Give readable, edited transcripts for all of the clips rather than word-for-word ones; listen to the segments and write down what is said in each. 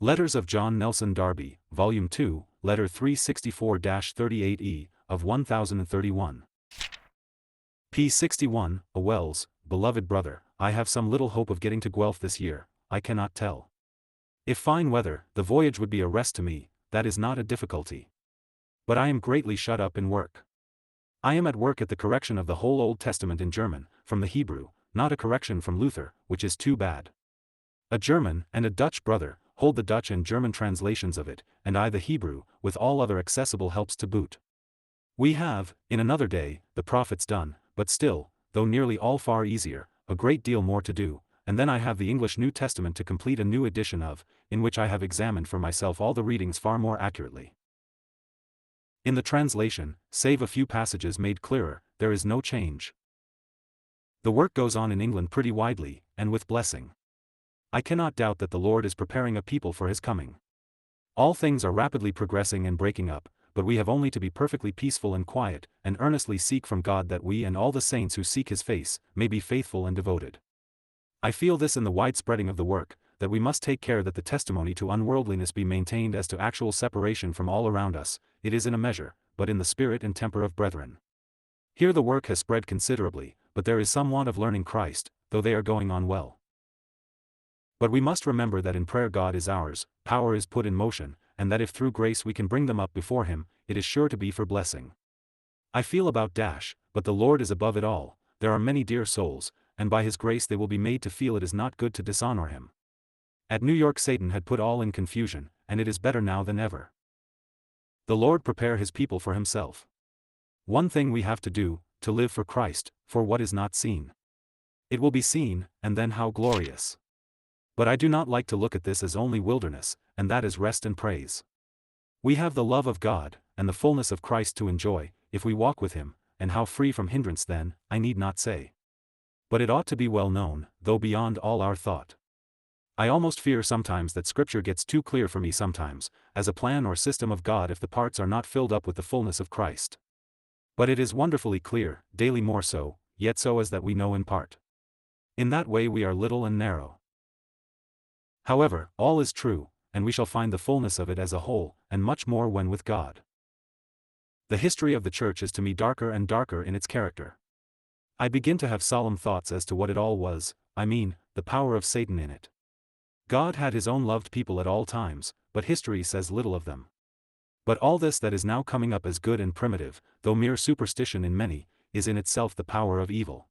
Letters of John Nelson Darby, Volume 2, Letter 364-38E, of 1031. P. 61, A Wells, Beloved Brother, I have some little hope of getting to Guelph this year, I cannot tell. If fine weather, the voyage would be a rest to me, that is not a difficulty. But I am greatly shut up in work. I am at work at the correction of the whole Old Testament in German, from the Hebrew, not a correction from Luther, which is too bad. A German and a Dutch brother hold the Dutch and German translations of it, and I the Hebrew, with all other accessible helps to boot. We have, in another day, the prophets done, but still, though nearly all far easier, a great deal more to do, and then I have the English New Testament to complete a new edition of, in which I have examined for myself all the readings far more accurately. In the translation, save a few passages made clearer, there is no change. The work goes on in England pretty widely, and with blessing. I cannot doubt that the Lord is preparing a people for his coming. All things are rapidly progressing and breaking up, but we have only to be perfectly peaceful and quiet, and earnestly seek from God that we and all the saints who seek his face, may be faithful and devoted. I feel this in the widespreading of the work, that we must take care that the testimony to unworldliness be maintained as to actual separation from all around us, it is in a measure, but in the spirit and temper of brethren. Here the work has spread considerably, but there is some want of learning Christ, though they are going on well. But we must remember that in prayer God is ours, power is put in motion, and that if through grace we can bring them up before him, it is sure to be for blessing. I feel about dash, but the Lord is above it all, there are many dear souls, and by his grace they will be made to feel it is not good to dishonor him. At New York Satan had put all in confusion, and it is better now than ever. The Lord prepare his people for himself. One thing we have to do, to live for Christ, for what is not seen. It will be seen, and then how glorious. But I do not like to look at this as only wilderness, and that is rest and praise. We have the love of God, and the fullness of Christ to enjoy, if we walk with him, and how free from hindrance then, I need not say. But it ought to be well known, though beyond all our thought. I almost fear sometimes that Scripture gets too clear for me sometimes, as a plan or system of God if the parts are not filled up with the fullness of Christ. But it is wonderfully clear, daily more so, yet so as that we know in part. In that way we are little and narrow. However, all is true, and we shall find the fullness of it as a whole, and much more when with God. The history of the Church is to me darker and darker in its character. I begin to have solemn thoughts as to what it all was, I mean, the power of Satan in it. God had his own loved people at all times, but history says little of them. But all this that is now coming up as good and primitive, though mere superstition in many, is in itself the power of evil.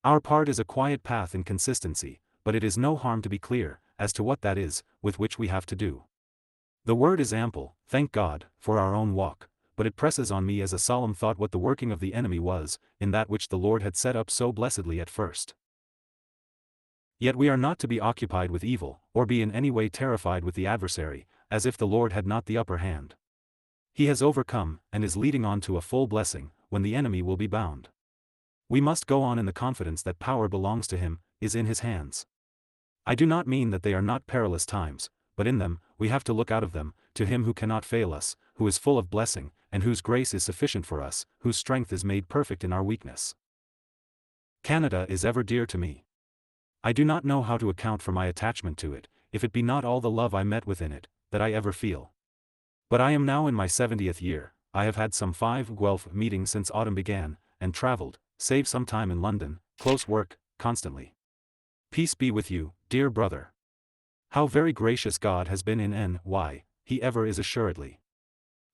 Our part is a quiet path in consistency, but it is no harm to be clear, as to what that is, with which we have to do. The word is ample, thank God, for our own walk, but it presses on me as a solemn thought what the working of the enemy was, in that which the Lord had set up so blessedly at first. Yet we are not to be occupied with evil, or be in any way terrified with the adversary, as if the Lord had not the upper hand. He has overcome, and is leading on to a full blessing, when the enemy will be bound. We must go on in the confidence that power belongs to him, is in his hands. I do not mean that they are not perilous times, but in them, we have to look out of them, to him who cannot fail us, who is full of blessing, and whose grace is sufficient for us, whose strength is made perfect in our weakness. Canada is ever dear to me. I do not know how to account for my attachment to it, if it be not all the love I met with in it, that I ever feel. But I am now in my 70th year, I have had some 5 Guelph meetings since autumn began, and travelled, saved some time in London, close work, constantly. Peace be with you, dear brother. How very gracious God has been in N.Y., he ever is assuredly.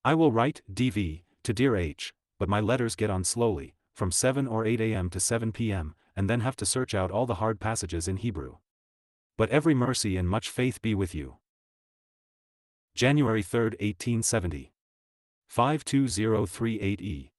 I will write, D.V., to dear H., but my letters get on slowly, from 7 or 8 a.m. to 7 p.m., and then have to search out all the hard passages in Hebrew. But every mercy and much faith be with you. January 3, 1870. 52038E.